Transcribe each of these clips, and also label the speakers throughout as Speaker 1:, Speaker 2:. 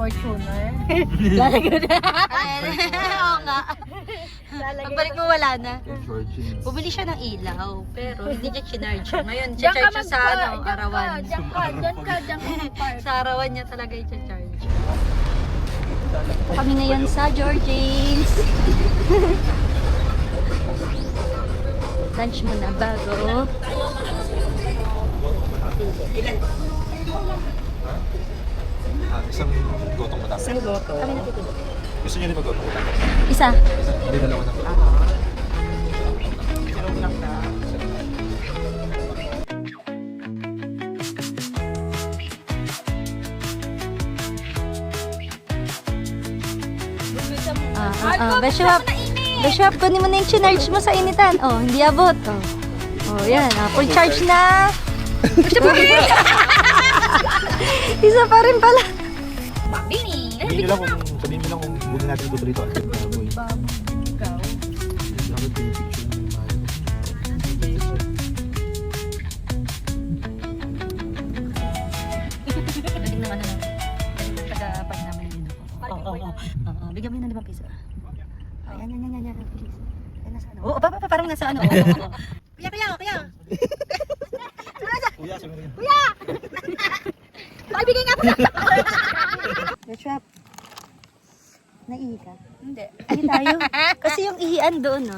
Speaker 1: Fortuner.
Speaker 2: Lalagyan na. Oo nga. Pagbalik mo wala na. Bumili siya ng ilaw, pero hindi niya chinarge. Ngayon, charge siya sa arawan.
Speaker 1: Diyan ka park.
Speaker 2: Sa arawan niya talaga i-charge. Kami ngayon sa Georgines. Lunch muna bago.
Speaker 3: Isang gotong matapos.
Speaker 1: Isang goto.
Speaker 2: Kami natutulog.
Speaker 3: Gusto niyo rin mag-gotong matapos?
Speaker 2: Isa.
Speaker 3: Hindi, dalawa na.
Speaker 2: Beshwap, kunin mo na yung chinarge mo sa initan. Oh, hindi abot. Oh, yan. Full charge na. Isa pa rin pala.
Speaker 1: Bini!
Speaker 3: Sabihin nyo lang kung buli natin ito dito.
Speaker 1: Ikaw.
Speaker 2: Galing naman na. Taga-pag namin din ako. Oo. Bigyan mo yun ng 5 piso. Ayan. Please. Ayan, nasa ano? Oo, parang nasa ano. Kuya.
Speaker 3: Kuya, sabi rin.
Speaker 2: Pakibigay nga po sa Beshwap. Naihi ka?
Speaker 1: Hindi.
Speaker 2: Ihi tayo. Kasi yung ihian doon, no?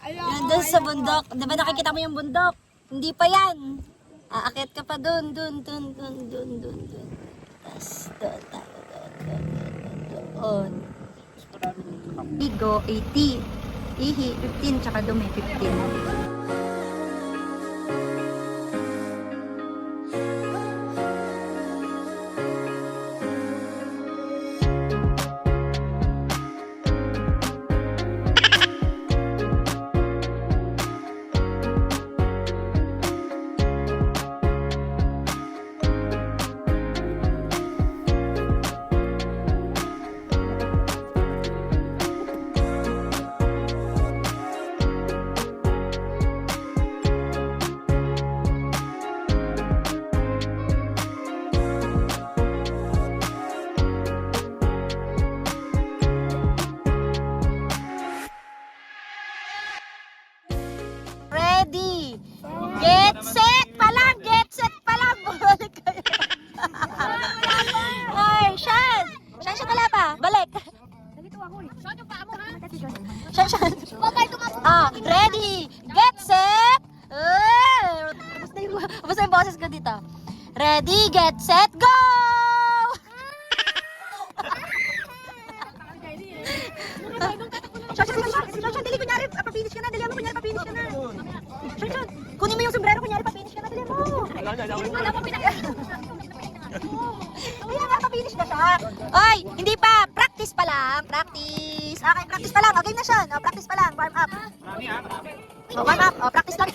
Speaker 2: Yan doon sa bundok. Diba nakikita mo yung bundok? Hindi pa yan. Aakyat ka pa doon. Tapos doon. Igo, 80. Ihi, 15. Tsaka dumi, 15. Ready! Get set pa lang! Balik kayo! Ay, Shan! Shan, wala pa! Balik!
Speaker 1: Nandito ako eh. Saan yung paa mo ha?
Speaker 2: Shan! Ready! Get set! Basta yung boses ko dito. Ready, get set, go! Shan, dali kunyari, papinish ka na, dali mo kunyari, papinish ka na. Shan, kunin mo yung sombrero, kunyari, papinish ka na, dali mo. Wala mo Kuya nga, papinish na siya. Oy, hindi pa, practice pa lang, practice. Okay, practice pa lang, okay na siya. Practice pa lang, warm up. Warm up, practice lang.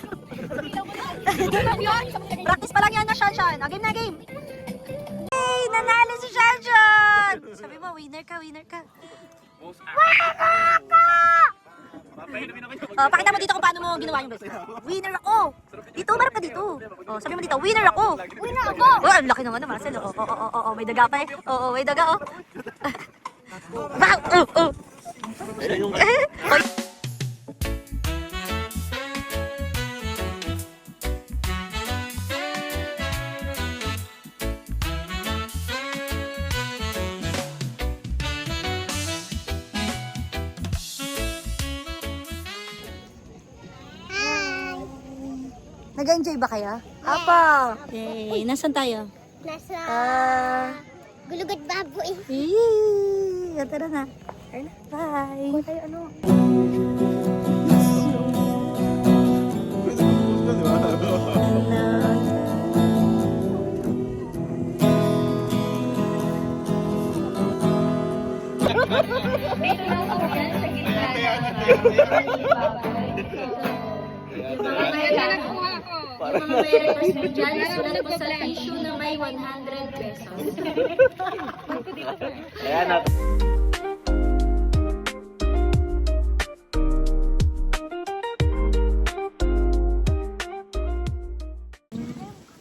Speaker 2: Practice pa lang yan na, Shan. Game na, game. Hey, nanalo si Shan. Sabi mo, winner ka. Winner ka! Pakita mo dito kung paano mo ginawa yung best. Winner ako! Dito, marap ka dito. Sabi mo dito, winner ako! Winner ako! Ang laki naman naman, Marcel. May daga pa eh. May daga, Nag-enjoy ba kayo? Apa! Okay, nasan tayo?
Speaker 4: Nasa Gulugod Baboy.
Speaker 2: Tara na. Bye!
Speaker 1: Tayo ano?
Speaker 2: Yung mga may request mo dyan, sulat po sa tissue na may 100 pesos.
Speaker 3: Ayan na.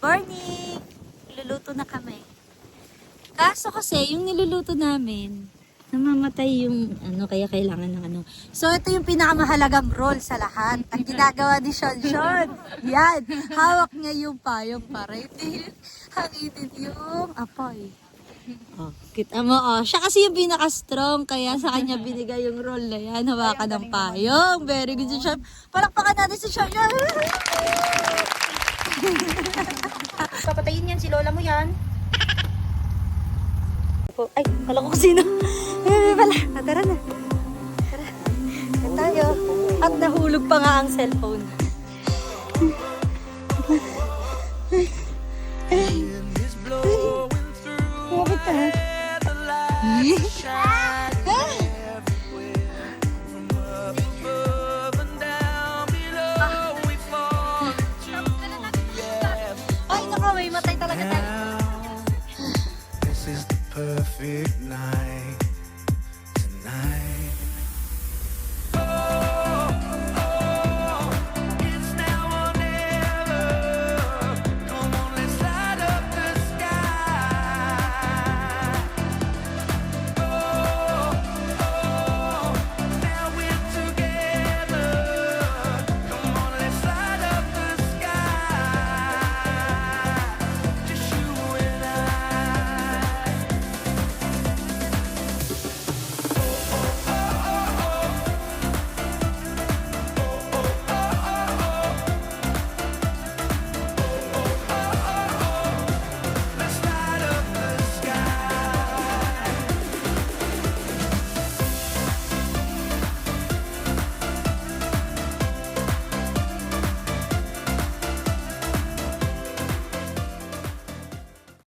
Speaker 2: Morning! Luluto na kami. Kaso kasi, yung niluluto namin, namamatay yung ano, kaya kailangan ng ano. So, ito yung pinakamahalagang role sa lahat. Ang ginagawa ni Shonshon. Yan. Hawak niya yung payong para hindi hangitin yung apoy. Oh, kita mo, oh. Siya kasi yung pinaka-strong, kaya sa kanya binigay yung role na yan. Hawakan ng payong. Very good si Shon. Palakpakan natin si Shonshon. Papatayin yan, si lola mo yan. Ay, kala ko sino. Ay, pala. Tara na. Tara. Yan tayo. At nahulog pa nga ang cellphone. Bakit ka? Ay, naku, may matay talaga tayo.
Speaker 5: This is the perfect night.